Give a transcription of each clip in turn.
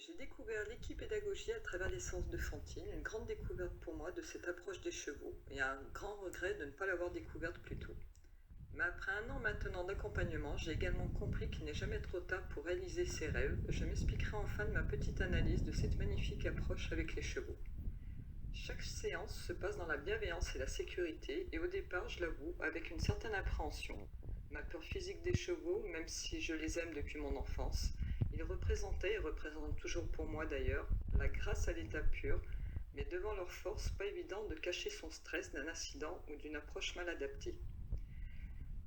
J'ai découvert l'équipédagogie à travers les séances de Fantine, une grande découverte pour moi de cette approche des chevaux, et un grand regret de ne pas l'avoir découverte plus tôt. Mais après un an maintenant d'accompagnement, j'ai également compris qu'il n'est jamais trop tard pour réaliser ses rêves. Je m'expliquerai en fin de ma petite analyse de cette magnifique approche avec les chevaux. Chaque séance se passe dans la bienveillance et la sécurité, et au départ, je l'avoue, avec une certaine appréhension. Ma peur physique des chevaux, même si je les aime depuis mon enfance, ils représentaient et représentent toujours pour moi d'ailleurs la grâce à l'état pur, mais devant leur force, pas évident de cacher son stress d'un incident ou d'une approche mal adaptée.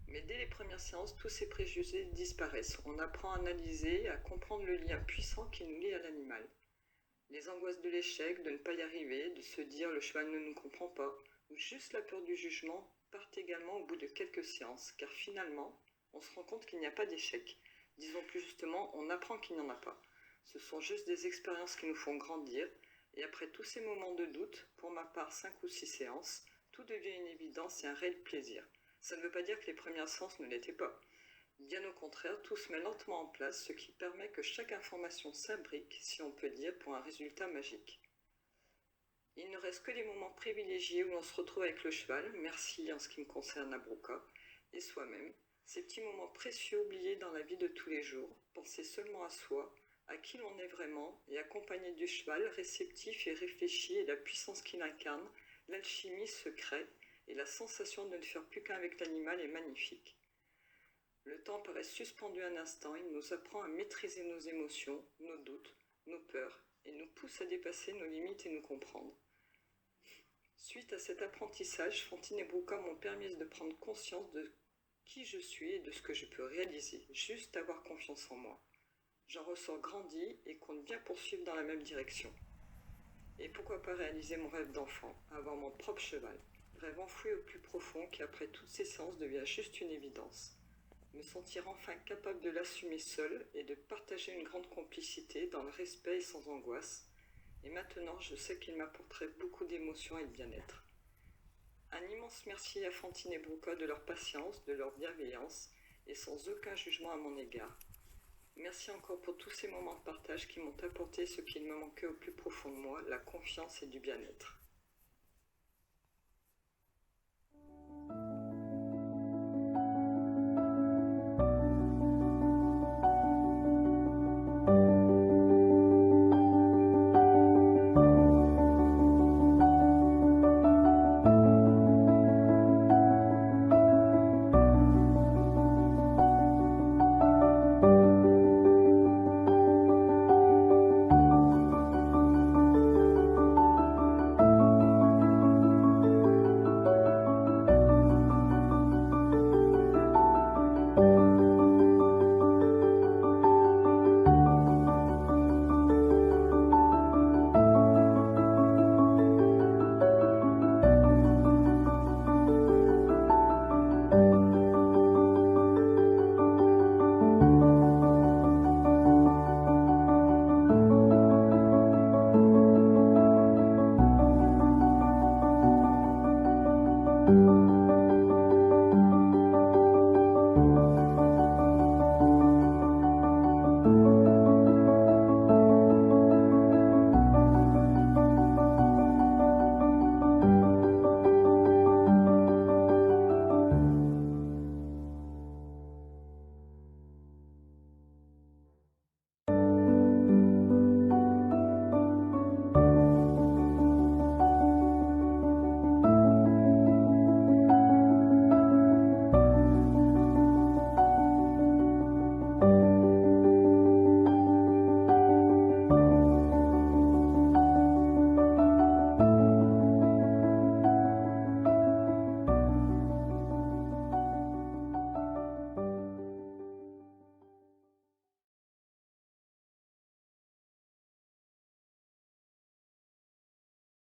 Mais dès les premières séances, tous ces préjugés disparaissent. On apprend à analyser, à comprendre le lien puissant qui nous lie à l'animal. Les angoisses de l'échec, de ne pas y arriver, de se dire le cheval ne nous comprend pas, ou juste la peur du jugement, partent également au bout de quelques séances, car finalement, on se rend compte qu'il n'y a pas d'échec. Disons plus justement, on apprend qu'il n'y en a pas. Ce sont juste des expériences qui nous font grandir, et après tous ces moments de doute, pour ma part 5 ou 6 séances, tout devient une évidence et un réel plaisir. Ça ne veut pas dire que les premières séances ne l'étaient pas. Bien au contraire, tout se met lentement en place, ce qui permet que chaque information s'imbrique, si on peut dire, pour un résultat magique. Il ne reste que les moments privilégiés où l'on se retrouve avec le cheval, merci en ce qui me concerne à Broca, et soi-même, ces petits moments précieux oubliés dans la vie de tous les jours, penser seulement à soi, à qui l'on est vraiment, et accompagné du cheval, réceptif et réfléchi, et la puissance qu'il incarne, l'alchimie se crée, et la sensation de ne faire plus qu'un avec l'animal est magnifique. Le temps paraît suspendu un instant, il nous apprend à maîtriser nos émotions, nos doutes, nos peurs, et nous pousse à dépasser nos limites et nous comprendre. Suite à cet apprentissage, Fantine et Broca m'ont permis de prendre conscience de qui je suis et de ce que je peux réaliser, juste avoir confiance en moi. J'en ressors grandi et compte bien poursuivre dans la même direction. Et pourquoi pas réaliser mon rêve d'enfant, avoir mon propre cheval, rêve enfoui au plus profond qui après toutes ces séances devient juste une évidence. Me sentir enfin capable de l'assumer seul et de partager une grande complicité dans le respect et sans angoisse. Et maintenant, je sais qu'il m'apporterait beaucoup d'émotion et de bien-être. Un immense merci à Fantine et Broca de leur patience, de leur bienveillance et sans aucun jugement à mon égard. Merci encore pour tous ces moments de partage qui m'ont apporté ce qu'il me manquait au plus profond de moi, la confiance et du bien-être.